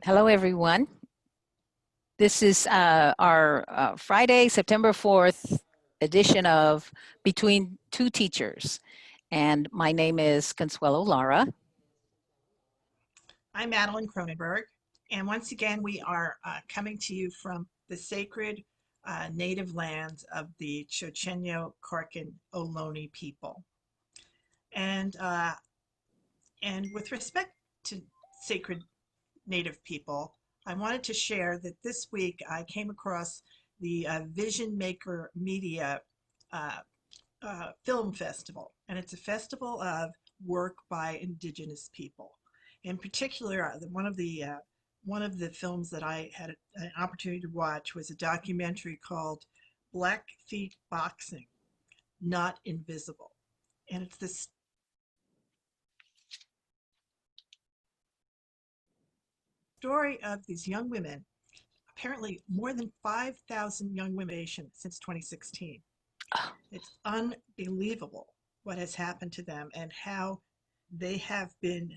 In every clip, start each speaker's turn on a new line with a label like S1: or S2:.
S1: Hello, everyone. This is our Friday, September 4th edition of Between Two Teachers. And my name is Consuelo Lara.
S2: I'm Madeline Cronenberg, and once again, we are coming to you from the sacred native lands of the Chochenyo Korkan Ohlone people. And, uh, and with respect to sacred native people, I wanted to share that this week I came across the Vision Maker Media uh, Film Festival, and it's a festival of work by Indigenous people. In particular, one of the films that I had an opportunity to watch was a documentary called Blackfeet Boxing, Not Invisible, and it's the story of these young women. Apparently, more than 5,000 young women since 2016.
S1: Oh,
S2: It's unbelievable what has happened to them and how they have been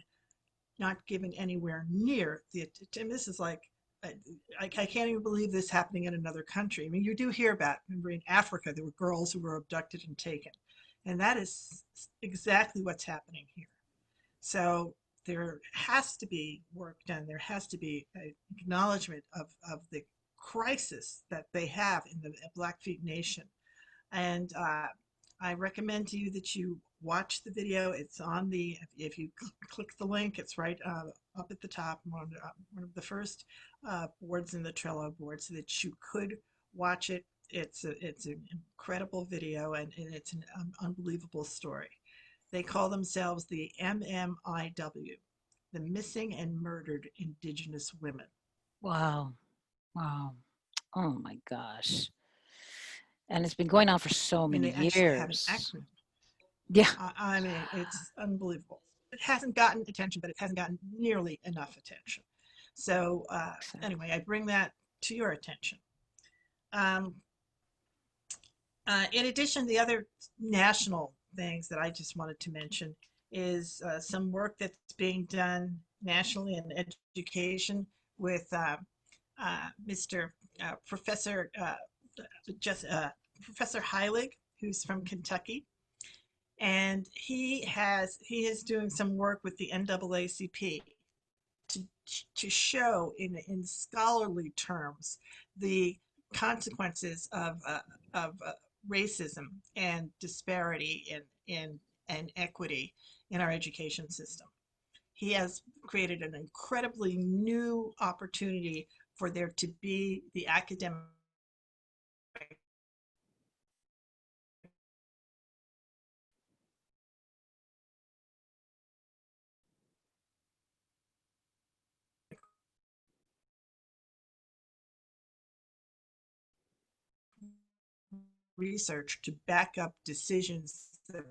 S2: not given anywhere near the and this is like I can't even believe this happening in another country. I mean, you do hear about, remember, in Africa there were girls who were abducted and taken, and that is exactly what's happening here. So there has to be work done. There has to be an acknowledgement of the crisis that they have in the Blackfeet Nation. And I recommend to you that you watch the video. It's on the, if you click the link, it's right up at the top, one of the first boards in the Trello board, so that you could watch it. It's an incredible video, and it's an unbelievable story. They call themselves the MMIW, the Missing and Murdered Indigenous Women.
S1: wow. Wow. Oh, my gosh. And it's been going on for so
S2: And
S1: many
S2: they actually have an
S1: years.
S2: acronym.
S1: Yeah,
S2: I mean, it's unbelievable. It hasn't gotten attention, but it hasn't gotten nearly enough attention. So
S1: exactly.
S2: anyway, I bring that to your attention. Um, in addition, the other national things that I just wanted to mention is some work that's being done nationally in education with Mr. Professor just Professor Heilig, who's from Kentucky, and he is doing some work with the NAACP to to show in scholarly terms the consequences of racism and disparity in and equity in our education system. He has created an incredibly new opportunity for there to be the academic research to back up decisions that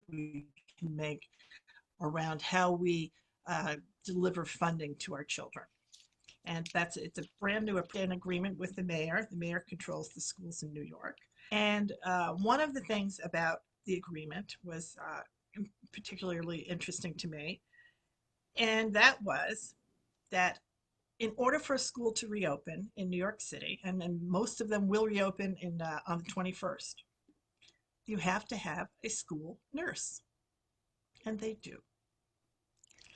S2: we can make around how we deliver funding to our children. And it's a brand new agreement with the mayor. The mayor controls the schools in New York. And one of the things about the agreement was particularly interesting to me, and that was that in order for a school to reopen in New York City, and then most of them will reopen on the 21st, you have to have a school nurse, and they do.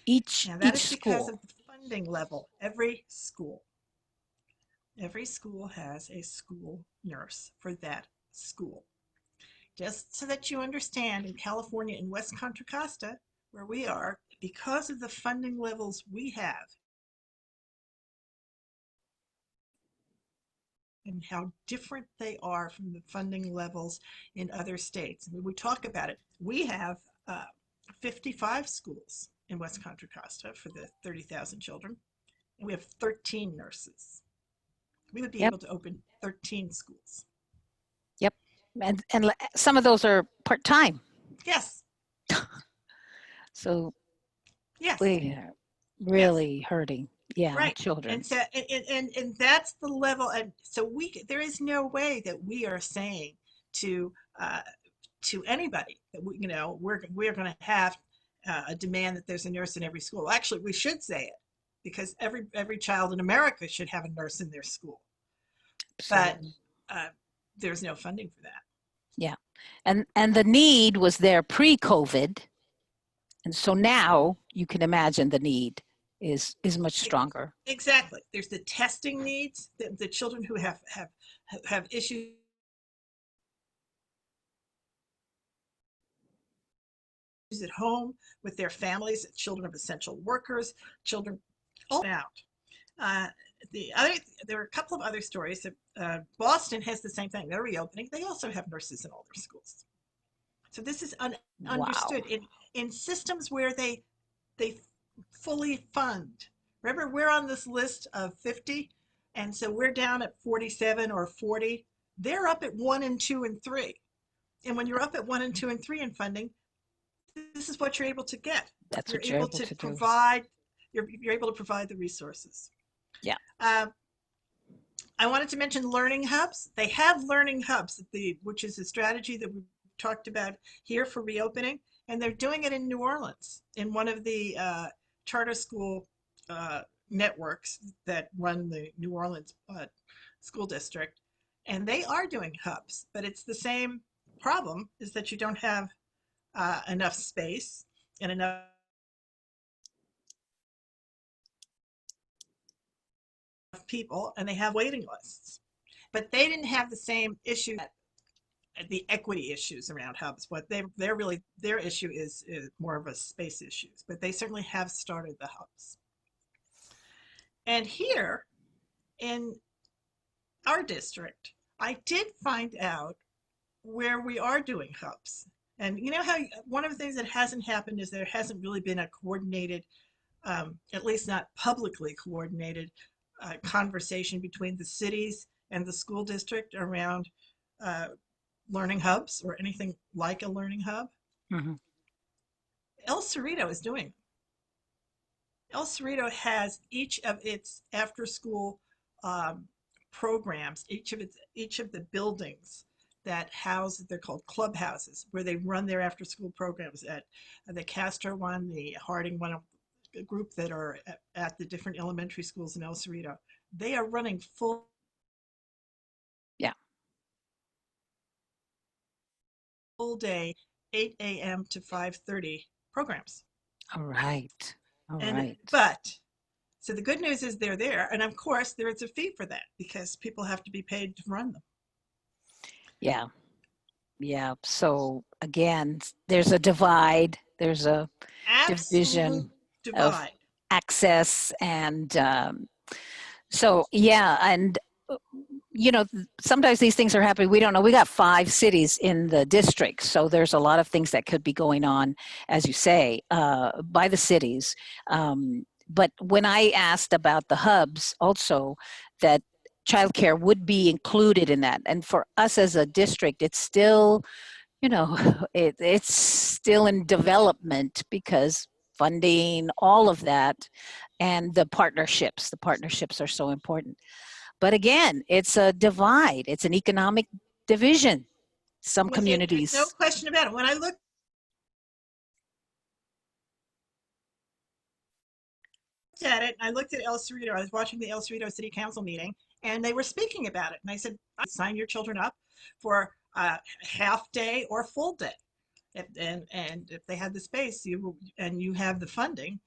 S1: Each
S2: Now, that
S1: each
S2: is because
S1: school.
S2: of the funding level. Every school has a school nurse for that school. Just so that you understand, in California, in West Contra Costa, where we are, because of the funding levels we have and how different they are from the funding levels in other states. I mean, we talk about it. We have 55 schools in West Contra Costa for the 30,000 children, and we have 13 nurses. We would be
S1: Yep,
S2: able to open 13 schools.
S1: yep. And some of those are part-time.
S2: Yes,
S1: So
S2: yes,
S1: we are
S2: yes.
S1: really hurting. Yeah, our
S2: Right.
S1: children.
S2: And so and that's the level, and so there is no way that we are saying to uh to anybody that we're going to have a demand that there's a nurse in every school. Actually, we should say it. because every child in America should have a nurse in their school. But
S1: Absolutely.
S2: there's no funding for that.
S1: Yeah. And the need was there pre-COVID. And so now you can imagine the need is much stronger.
S2: Exactly. There's the testing needs, the children who have issues at home with their families, children of essential workers, children all out. Uh, there are a couple of other stories. Boston has the same thing. They're reopening. They also have nurses in all their schools. So this is
S1: Wow.
S2: understood in systems where they fully fund. Remember, we're on this list of 50, and so we're down at 47 or 40. They're up at 1 and 2 and 3. And when you're up at 1 and 2 and 3 in funding, this is what you're able to get.
S1: That's
S2: You're
S1: what you're
S2: able
S1: able
S2: to
S1: to do.
S2: provide, you're able to provide the resources.
S1: Yeah.
S2: Uh, I wanted to mention learning hubs. They have learning hubs, which is a strategy that we talked about here for reopening, and they're doing it in New Orleans in one of the charter school networks that run the New Orleans school district, and they are doing hubs, but it's the same problem, is that you don't have enough space and enough people, and they have waiting lists. But they didn't have the same issue, the equity issues around hubs. What they're really, their issue is more of a space issues, but they certainly have started the hubs. And here in our district, I did find out where we are doing hubs. And you know how one of the things that hasn't happened is there hasn't really been a coordinated, at least not publicly coordinated, conversation between the cities and the school district around learning hubs or anything like a learning hub.
S1: Hmm.
S2: El Cerrito is doing. El Cerrito has each of its after-school programs, each of the buildings that house, they're called clubhouses, where they run their after-school programs at the Castro one, the Harding one, a group that are at the different elementary schools in El Cerrito. They are running full
S1: Yeah.
S2: day, 8 a.m. to 5:30 programs.
S1: All right. All
S2: And
S1: right.
S2: so the good news is they're there, and of course there is a fee for that because people have to be paid to run them.
S1: Yeah. Yeah. So again, there's a divide. There's a
S2: Absolute
S1: division of
S2: divide.
S1: access and so yeah, and you know, sometimes these things are happening. We don't know. We got 5 cities in the district, so there's a lot of things that could be going on, as you say, by the cities. But when I asked about the hubs, also that childcare would be included in that, and for us as a district, it's still, you know, it's still in development because funding, all of that, and the partnerships. The partnerships are so important. But again, it's a divide. It's an economic division. Some
S2: There's no
S1: communities,
S2: question about it. When I looked at it, I looked at El Cerrito. I was watching the El Cerrito City Council meeting, and they were speaking about it. And I said, sign your children up for a half day or full day. And if they had the space, and you have the funding,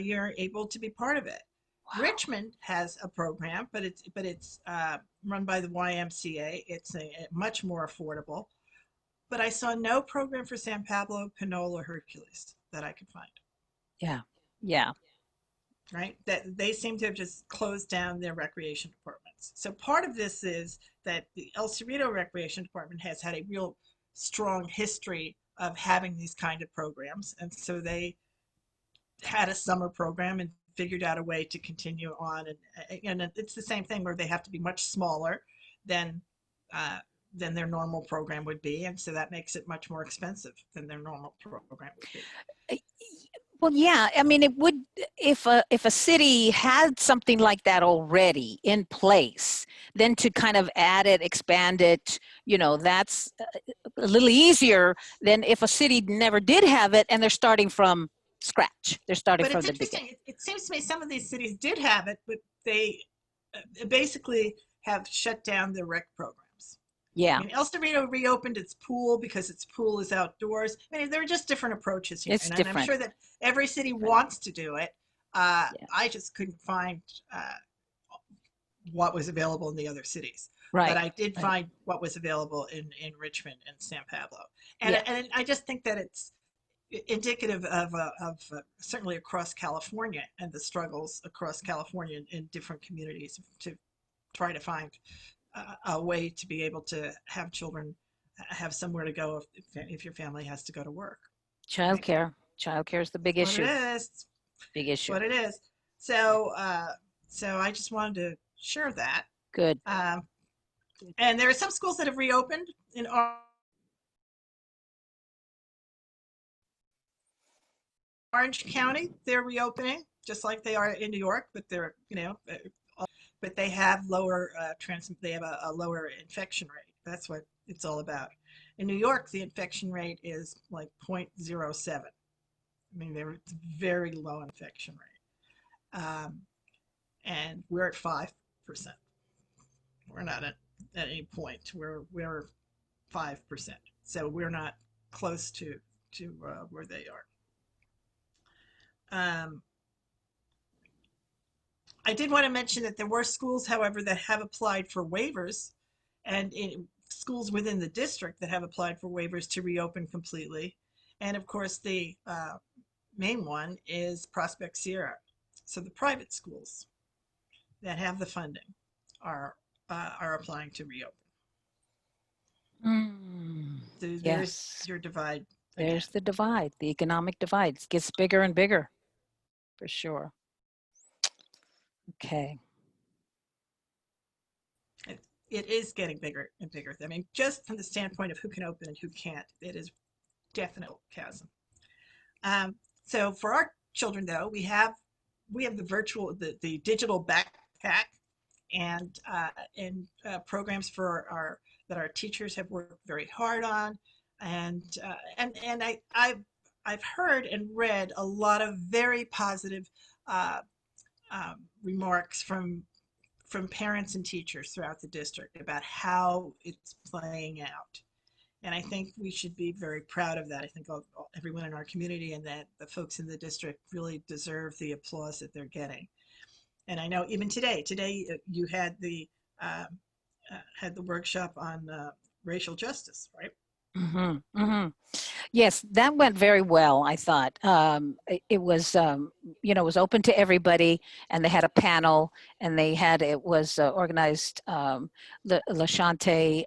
S2: you're able to be part of it.
S1: wow,
S2: Richmond has a program, but it's run by the YMCA. It's much more affordable. But I saw no program for San Pablo, Pinole, or Hercules that I could find.
S1: yeah, yeah,
S2: Right? That they seem to have just closed down their recreation departments. So part of this is that the El Cerrito Recreation Department has had a real strong history of having these kind of programs, and so they had a summer program and figured out a way to continue on. And it's the same thing where they have to be much smaller than uh, than their normal program would be, and so that makes it much more expensive than their normal program would be.
S1: well, yeah. I mean, it would if a city had something like that already in place, then to kind of add it, expand it, you know, that's a little easier than if a city never did have it and they're starting from scratch. They're starting
S2: But
S1: from
S2: it's
S1: the beginning.
S2: interesting. It seems to me some of these cities did have it, but they basically have shut down their rec programs. I
S1: Yeah,
S2: mean, El Cerrito reopened its pool because its pool is outdoors. I mean, there are just different approaches here,
S1: it's
S2: and I'm
S1: different.
S2: sure that every city
S1: Right.
S2: wants to do it.
S1: Yeah.
S2: I just couldn't find what was available in the other cities. But
S1: Right.
S2: I did
S1: Right.
S2: find what was available in Richmond and San Pablo.
S1: Yeah.
S2: And I just think that it's indicative of certainly across California and the struggles across California in different communities to try to find a way to be able to have children have somewhere to go if your family has to go to work. Right?
S1: Childcare. Childcare is the big
S2: What it
S1: issue.
S2: is.
S1: Big
S2: It's
S1: issue.
S2: what it is. So, so I just wanted to share that.
S1: Good.
S2: Um, and there are some schools that have reopened in Orange County. They're reopening just like they are in New York, but they're but they have lower they have a lower infection rate. That's what it's all about. In New York, the infection rate is like 0.07. I mean, they're very low infection rate, and we're at 5%. We're not at any point. We're 5%, so we're not close to where they are. Um, I did want to mention that there were schools, however, that have applied for waivers, and schools within the district that have applied for waivers to reopen completely. And of course, the main one is Prospect Sierra. So the private schools that have the funding are applying to reopen.
S1: Mm,
S2: So there's
S1: yes.
S2: your divide again.
S1: There's the divide, the economic divide. It gets bigger and bigger, for sure. Okay.
S2: It is getting bigger and bigger. I mean, just from the standpoint of who can open and who can't, it is definitely a chasm. Um, so for our children, though, we have the the digital backpack and programs for our that our teachers have worked very hard on, and I've heard and read a lot of very positive uh, remarks from parents and teachers throughout the district about how it's playing out. And I think we should be very proud of that. I think everyone in our community and that the folks in the district really deserve the applause that they're getting. And I know even today you had the workshop on racial justice, right?
S1: Hmm. Hmm. Yes, that went very well, I thought. It was, it was open to everybody, and they had a panel, and it was organized, LaShante,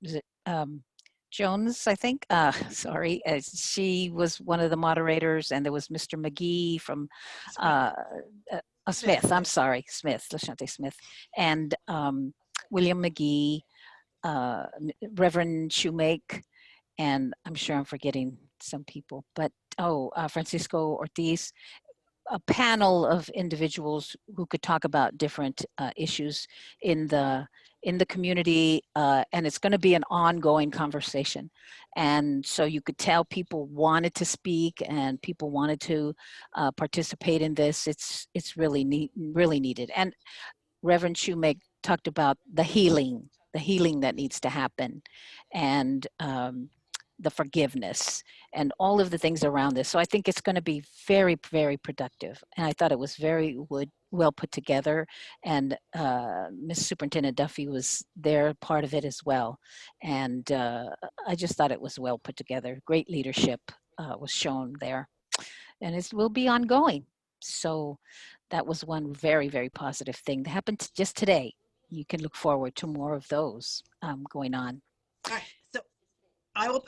S1: is it, Jones, I think, sorry, she was one of the moderators, and there was Mr. McGee from
S2: Smith.
S1: uh, Smith, I'm sorry, Smith, LaShante Smith, and William McGee, uh, Reverend Shoemake, and I'm sure I'm forgetting some people, but Francisco Ortiz, a panel of individuals who could talk about different issues in the community, and it's going to be an ongoing conversation. And so you could tell people wanted to speak and people wanted to participate in this. It's really needed. And Reverend Shoemake talked about the healing that needs to happen, and the forgiveness, and all of the things around this. So I think it's going to be very, very productive. And I thought it was very well put together. And Ms. Superintendent Duffy was there, part of it as well. And I just thought it was well put together. Great leadership was shown there, and it will be ongoing. So that was one very, very positive thing that happened just today. You can look forward to more of those going on.
S2: All right. So I will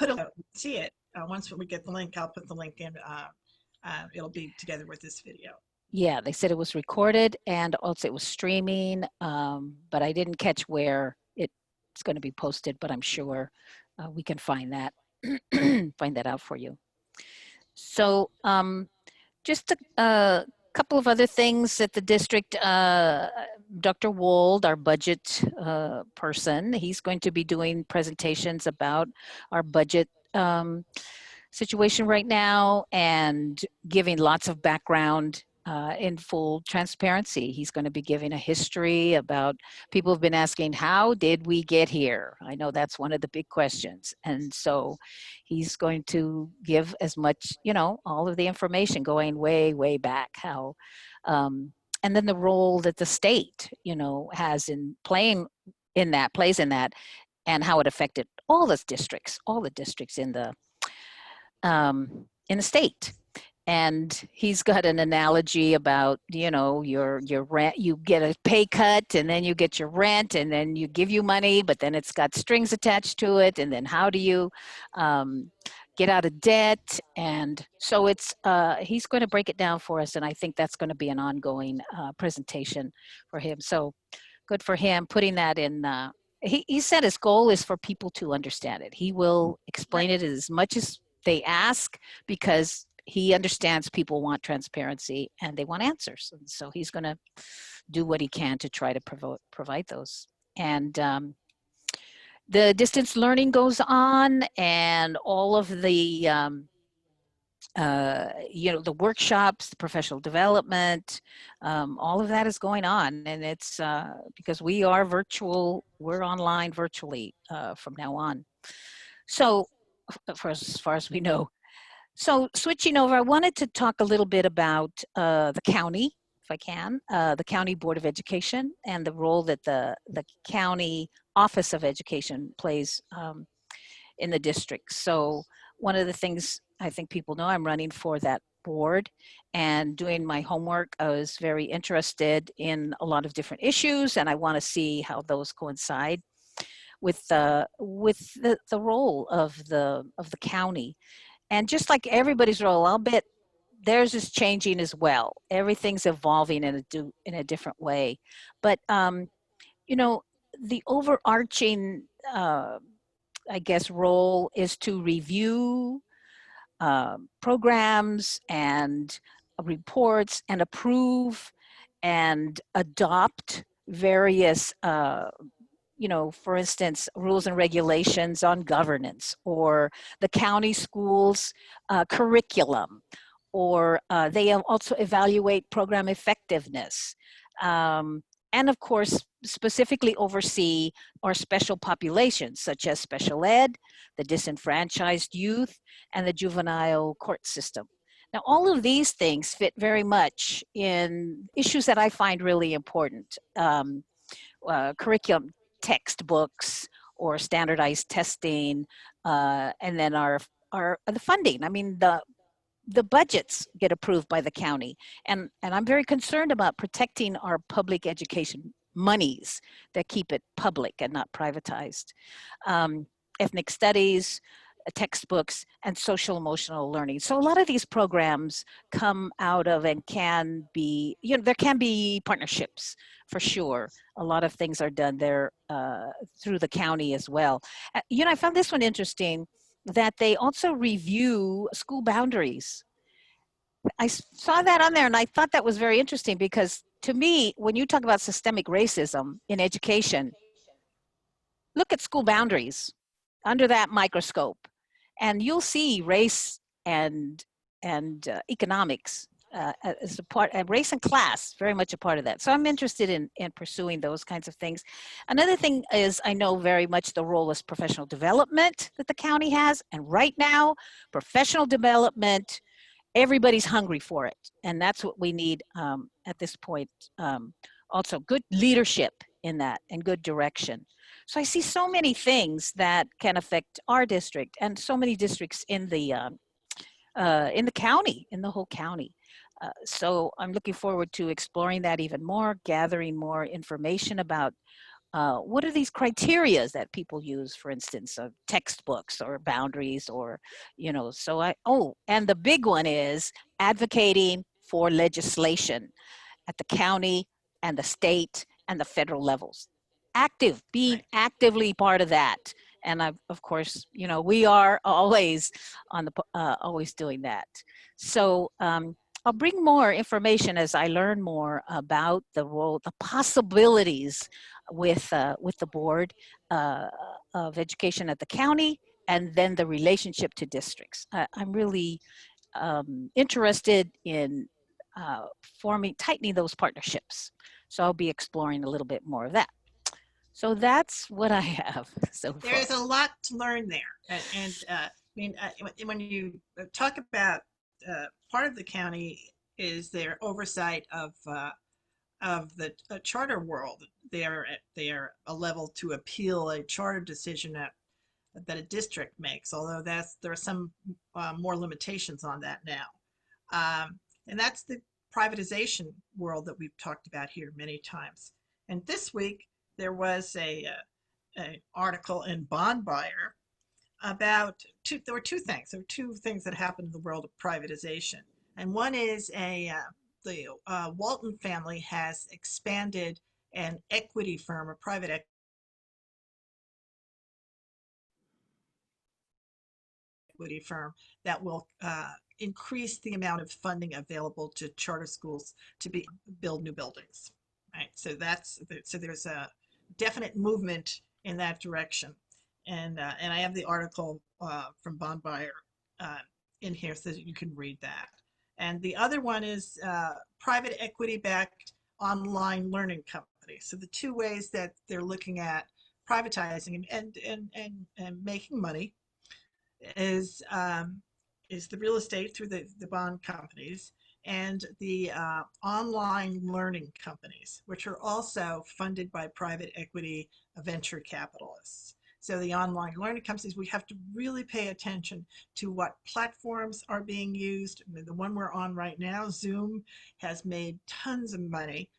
S2: see it once we get the link. I'll put the link in. It'll be together with this video.
S1: Yeah, they said it was recorded and also it was streaming, but I didn't catch where it's going to be posted, but I'm sure we can find that, find that out for you. So just a couple of other things at the district. Dr. Wold, our budget person, he's going to be doing presentations about our budget situation right now and giving lots of background in full transparency. He's going to be giving a history about people have been asking, how did we get here? I know that's one of the big questions. And so he's going to give as much, you know, all of the information going way, way back, how, and then the role that the state, you know, has in playing in that, plays in that, and how it affected all the districts in the state. And he's got an analogy about, you know, your rent, you get a pay cut and then you get your rent and then you give you money, but then it's got strings attached to it. And then how do you get out of debt? And so it's, he's going to break it down for us. And I think that's going to be an ongoing presentation for him. So good for him putting that in. He said his goal is for people to understand it. He will explain it as much as they ask, because he understands people want transparency and they want answers. And so he's going to do what he can to try to provide those. And the distance learning goes on, and all of the, you know, the workshops, the professional development, all of that is going on. And it's because we are virtual, we're online virtually from now on. So for as far as we know. So switching over, I wanted to talk a little bit about the county, if I can, the County Board of Education and the role that the County Office of Education plays in the district. So one of the things I think people know, I'm running for that board, and doing my homework, I was very interested in a lot of different issues, and I want to see how those coincide with the role of the county. And just like everybody's role, I'll bet theirs is changing as well. Everything's evolving in a different way. But, you know, the overarching, I guess, role is to review programs and reports and approve and adopt various you know, for instance, rules and regulations on governance, or the county schools curriculum, or they also evaluate program effectiveness. And of course, specifically oversee our special populations, such as special ed, the disenfranchised youth, and the juvenile court system. Now, all of these things fit very much in issues that I find really important. Curriculum, textbooks, or standardized testing, and then the funding. I mean, the budgets get approved by the county, and I'm very concerned about protecting our public education monies that keep it public and not privatized. Ethnic studies, textbooks, and social emotional learning. So a lot of these programs come out of and can be, you know, there can be partnerships for sure. A lot of things are done there through the county as well. You know, I found this one interesting, that they also review school boundaries. I saw that on there and I thought that was very interesting, because to me, when you talk about systemic racism in education, look at school boundaries under that microscope, and you'll see race and economics as a part, race and class, very much a part of that. So I'm interested in pursuing those kinds of things. Another thing is, I know very much the role is professional development that the county has, and right now, professional development, everybody's hungry for it, and that's what we need at this point. Also, good leadership in that and good direction. So I see so many things that can affect our district and so many districts in the county, in the whole county. So I'm looking forward to exploring that even more, gathering more information about what are these criteria that people use, for instance, of textbooks or boundaries, or, you know, so and the big one is advocating for legislation at the county and the state and the federal levels. Being actively part of that. And of course, you know, we are always always doing that. So I'll bring more information as I learn more about the role, the possibilities with the Board of Education at the county and then the relationship to districts. I'm really interested in tightening those partnerships. So I'll be exploring a little bit more of that. So that's what I have so far.
S2: There's a lot to learn there. I mean, when you talk about part of the county is their oversight of the charter world. They are a level to appeal a charter decision that a district makes, although there are some more limitations on that now. And that's the privatization world that we've talked about here many times. And this week there was a article in Bond Buyer about there were two things. There were two things that happened in the world of privatization. And one is the Walton family has expanded an equity firm, a private equity firm that will increase the amount of funding available to charter schools to build new buildings. Right. So there's a definite movement in that direction, and I have the article from Bond Buyer in here so that you can read that. And the other one is private equity backed online learning companies. So the two ways that they're looking at privatizing and making money is the real estate through the bond companies and the online learning companies, which are also funded by private equity venture capitalists. So the online learning companies, we have to really pay attention to what platforms are being used. The one we're on right now, Zoom, has made tons of money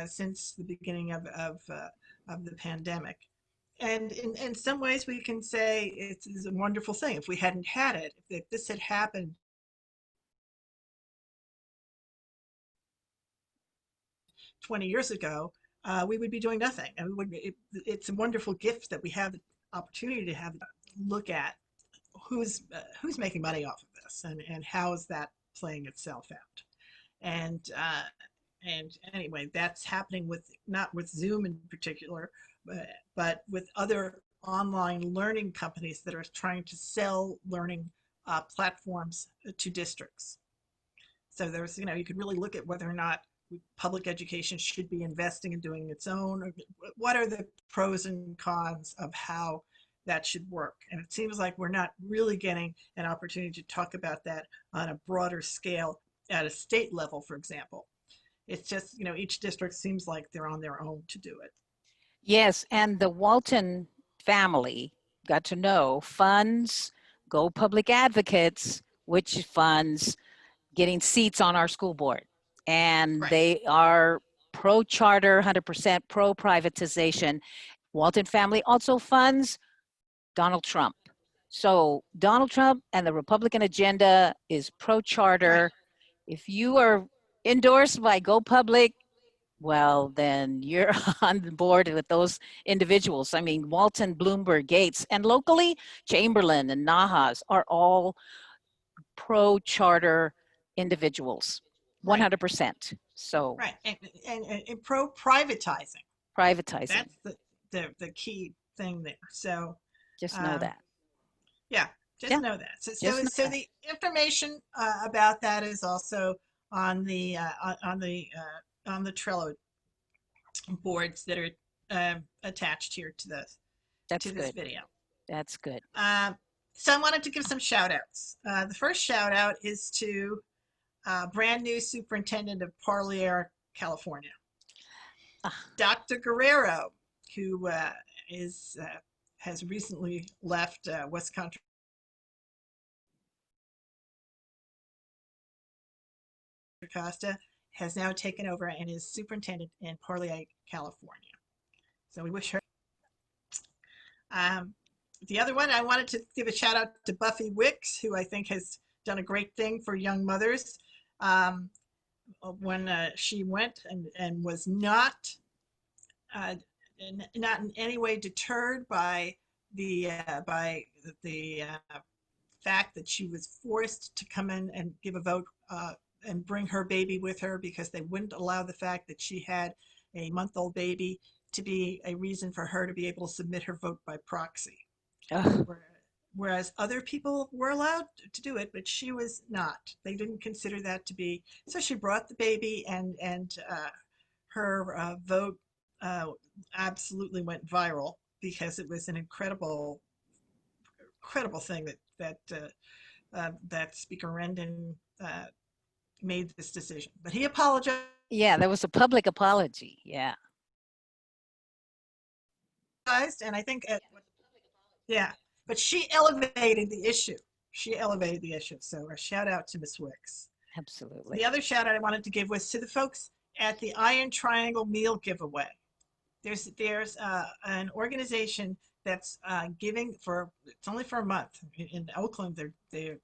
S2: since the beginning of the pandemic. And in some ways, we can say it's a wonderful thing. If we hadn't had it, if this had happened 20 years ago, we would be doing nothing. And it's a wonderful gift that we have the opportunity to have look at who's making money off of this and how is that playing itself out. And anyway, that's happening not with Zoom in particular, but with other online learning companies that are trying to sell learning platforms to districts. So you could really look at whether or not public education should be investing in doing its own. What are the pros and cons of how that should work? And it seems like we're not really getting an opportunity to talk about that on a broader scale at a state level, for example. It's just, each district seems like they're on their own to do it.
S1: Yes, and the Walton family got to know funds, Go Public Advocates, which funds getting seats on our school board. And
S2: Right.
S1: they are pro-charter, 100% pro-privatization. Walton family also funds Donald Trump. So Donald Trump and the Republican agenda is pro-charter.
S2: Right.
S1: If you are endorsed by Go Public, well, then you're on board with those individuals. I mean, Walton, Bloomberg, Gates, and locally, Chamberlain and Nahas are all pro-charter individuals,
S2: Right.
S1: 100%. So
S2: Right. And pro-privatizing.
S1: privatizing,
S2: That's the key thing there. So,
S1: just know
S2: um,
S1: that.
S2: yeah, just
S1: Yeah,
S2: know that. So,
S1: just
S2: so,
S1: know
S2: so
S1: that.
S2: the information about that is also on the Trello boards that are attached here to
S1: That's
S2: this
S1: good.
S2: video.
S1: That's good.
S2: Um, so I wanted to give some shout outs. The first shout out is to brand new superintendent of Parlier, California,
S1: Ah,
S2: Dr. Guerrero, who has recently left West Contra Costa, has now taken over and is superintendent in Parlier, California. So we wish her. Um, the other one, I wanted to give a shout out to Buffy Wicks, who I think has done a great thing for young mothers. Um, when she went and was uh, not in any way deterred by the fact that she was forced to come in and give a vote and bring her baby with her because they wouldn't allow the fact that she had a month-old baby to be a reason for her to be able to submit her vote by proxy.
S1: ugh,
S2: whereas other people were allowed to do it, but she was not. They didn't consider that to be. So she brought the baby, and her vote uh, absolutely went viral because it was an incredible thing that Speaker Rendon made this decision. But he apologized,
S1: Yeah, there was a public apology. Yeah.
S2: and I think yeah, but she elevated the issue. She elevated the issue. So a shout out to Miss Wicks. The
S1: Absolutely.
S2: other shout out I wanted to give was to the folks at the Iron Triangle meal giveaway. There's an organization that's giving for, it's only for a month. In Oakland, they're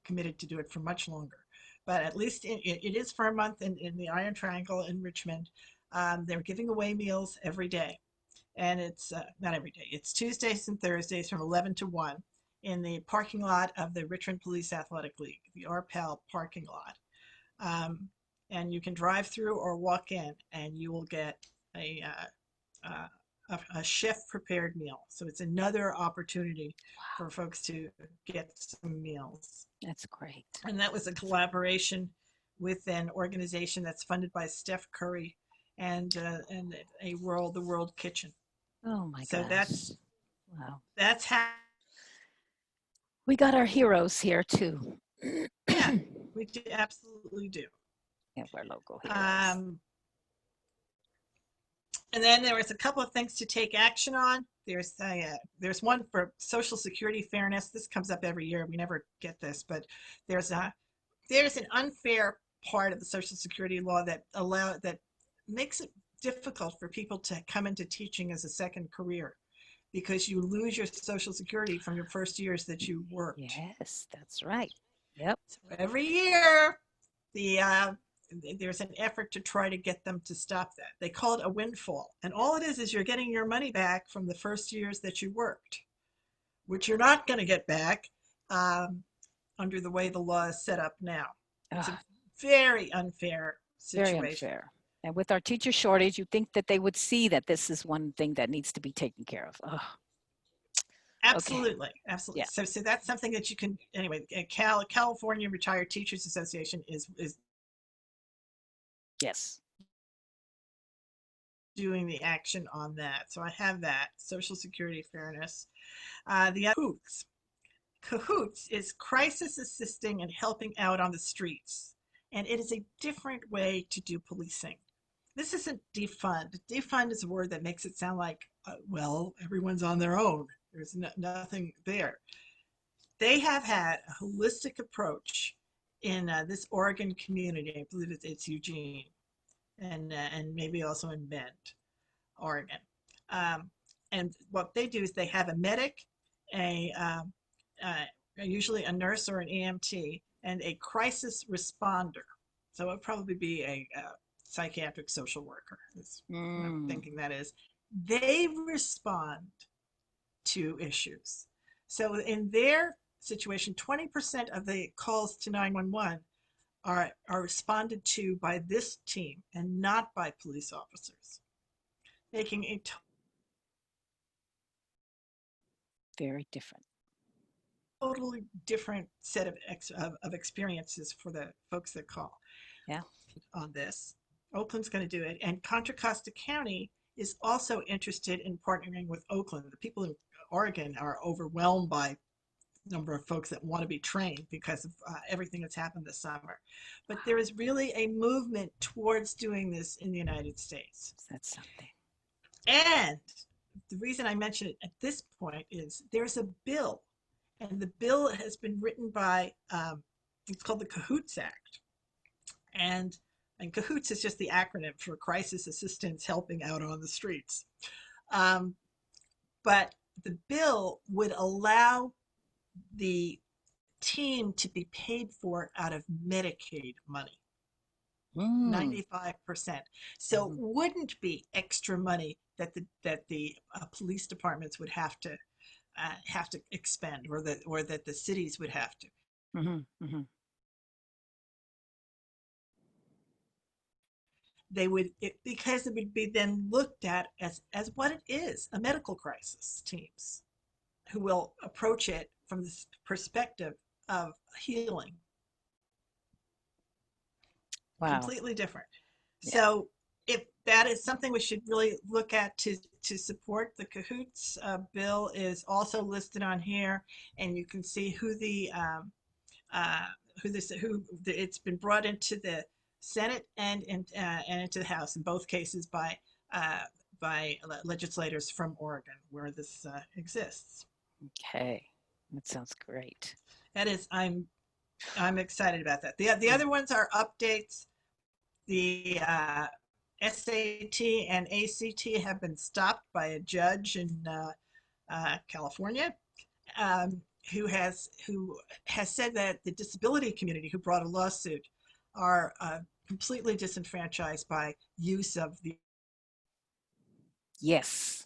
S2: committed to do it for much longer, but at least it is for a month in the Iron Triangle in Richmond. They're giving away meals every day, and it's not every day. It's Tuesdays and Thursdays from 11 to 1 in the parking lot of the Richmond Police Athletic League, the RPAL parking lot. Um, and you can drive through or walk in, and you will get a a chef prepared meal. So it's another opportunity for folks to get some meals.
S1: That's great.
S2: And that was a collaboration with an organization that's funded by Steph Curry and the World Kitchen.
S1: Oh my
S2: So
S1: gosh. Wow.
S2: that's how,
S1: We got our heroes here too.
S2: yeah, we absolutely do.
S1: Yeah, we're local heroes.
S2: And then there was a couple of things to take action on. There's one for Social Security fairness. This comes up every year. We never get this, but there's an unfair part of the Social Security law that makes it difficult for people to come into teaching as a second career, because you lose your Social Security from your first years that you worked.
S1: Yes, that's right. Yep.
S2: So every year, there's an effort to try to get them to stop that. They call it a windfall. And all it is you're getting your money back from the first years that you worked, which you're not going to get back under the way the law is set up now. It's a very unfair situation.
S1: Very unfair. And with our teacher shortage, you think that they would see that this is one thing that needs to be taken care of. Oh.
S2: Absolutely, okay. Absolutely.
S1: Yeah.
S2: So that's something that you can, anyway, California Retired Teachers Association is
S1: yes,
S2: doing the action on that. So I have that, Social Security fairness. The other CAHOOTS. CAHOOTS is crisis assisting and helping out on the streets. And it is a different way to do policing. This isn't defund. Defund is a word that makes it sound like, well, everyone's on their own. There's nothing there. They have had a holistic approach in this Oregon community. I believe it's Eugene, and maybe also in Bend, Oregon. And what they do is they have a medic, usually a nurse or an EMT, and a crisis responder. So it would probably be a psychiatric social worker, is what I'm thinking that is. They respond to issues. So in their situation, 20% of the calls to 911 are responded to by this team and not by police officers, making a
S1: very different.
S2: Totally different set of experiences for the folks that call.
S1: Yeah.
S2: On this, Oakland's going to do it, and Contra Costa County is also interested in partnering with Oakland. The people in Oregon are overwhelmed by the number of folks that want to be trained because of everything that's happened this summer. But there is really a movement towards doing this in the United States.
S1: That's something.
S2: And the reason I mention it at this point is there's a bill, and the bill has been written by, it's called the CAHOOTS Act. And CAHOOTS is just the acronym for Crisis Assistance Helping Out on the Streets. But the bill would allow the team to be paid for out of Medicaid money. 95%. So it wouldn't be extra money that the police departments would have to expend, or that the cities would have to. They would, because it would be then looked at as what it is, a medical crisis, teams who will approach it from this perspective of healing.
S1: Wow.
S2: Completely different.
S1: Yeah.
S2: So if that is something we should really look at to support the Cahoots bill is also listed on here, and you can see who uh, it's been brought into the Senate and into the House in both cases uh, by legislators from Oregon, where this exists.
S1: Okay. That sounds great.
S2: That is, I'm excited about that. The other ones are updates. The SAT and ACT have been stopped by a judge in California, who has said that the disability community who brought a lawsuit are completely disenfranchised by use of the
S1: Yes.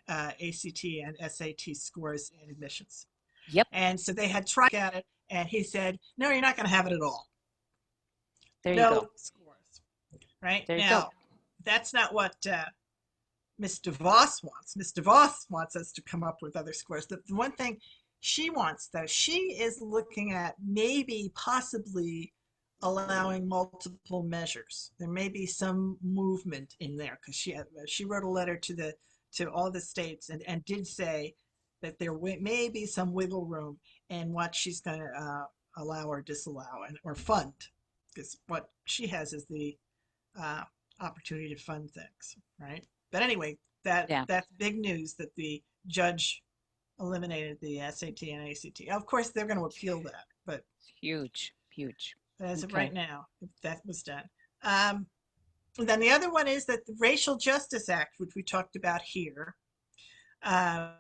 S2: ACT and SAT scores in admissions.
S1: Yep.
S2: And so they had tried at it, and he said, "No, you're not going to have it at all.
S1: There you go.
S2: No scores." Right
S1: There you go.
S2: now, that's not what Ms. DeVos wants. Ms. DeVos wants us to come up with other scores. The one thing she wants, though, she is looking at maybe possibly allowing multiple measures. There may be some movement in there because she wrote a letter to all the states and did say that there may be some wiggle room in what she's going to allow or disallow or fund, because what she has is the uh, opportunity to fund things, right? But anyway,
S1: Yeah.
S2: that's big news that the judge eliminated the SAT and ACT. Of course, they're going to appeal that, but
S1: Huge. Huge.
S2: as of
S1: Okay.
S2: right now, that was done. Um, then the other one is that the Racial Justice Act, which we talked about here, uh,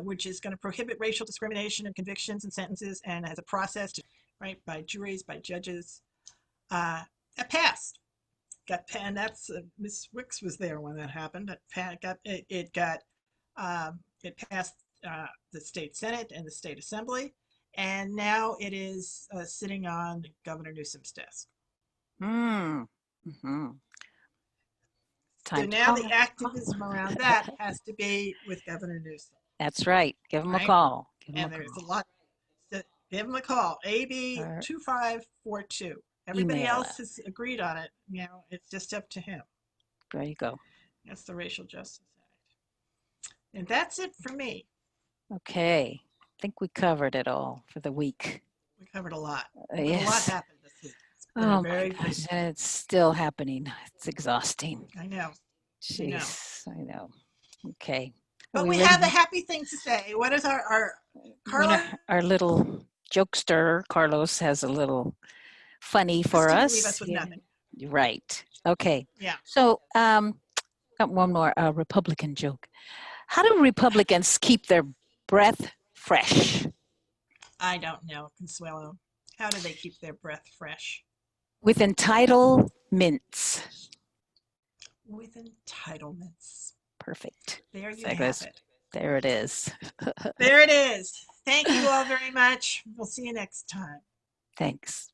S2: which is going to prohibit racial discrimination in convictions and sentences, and as a process, right, by juries, by judges, it passed. And that's Miss Wicks was there when that happened. It passed the state senate and the state assembly, and now it is sitting on Governor Newsom's desk.
S1: Mm. Hmm.
S2: So
S1: Time to
S2: now the
S1: call.
S2: activism around that has to be with Governor Newsom,
S1: That's right. Give him a
S2: right?
S1: call. Give him a
S2: And there's a
S1: call.
S2: lot. So give him a call. AB
S1: Or
S2: 2542. Everybody
S1: email
S2: else
S1: him.
S2: has agreed on it. It's just up to him.
S1: There you go.
S2: That's the Racial Justice Act. And that's it for me.
S1: Okay. I think we covered it all for the week.
S2: We covered a lot. A lot
S1: Yes.
S2: happened this week. It's been
S1: Oh
S2: a
S1: my
S2: very
S1: gosh.
S2: busy.
S1: And it's still happening. It's exhausting.
S2: I know.
S1: Jeez. I know. Okay. Are
S2: But
S1: we
S2: we
S1: ready?
S2: have a happy thing to say. What is our
S1: You know,
S2: Carlos
S1: our little jokester, Carlos, has a little funny for
S2: didn't leave
S1: us.
S2: us with
S1: Yeah.
S2: nothing.
S1: Right. Okay.
S2: Yeah.
S1: So, got one more Republican joke. How do Republicans keep their breath fresh?
S2: I don't know, Consuelo. How do they keep their breath fresh?
S1: With entitlements.
S2: With entitlements.
S1: Perfect.
S2: There you
S1: There
S2: have
S1: goes.
S2: it.
S1: There it is.
S2: There it is. Thank you all very much. We'll see you next time.
S1: Thanks.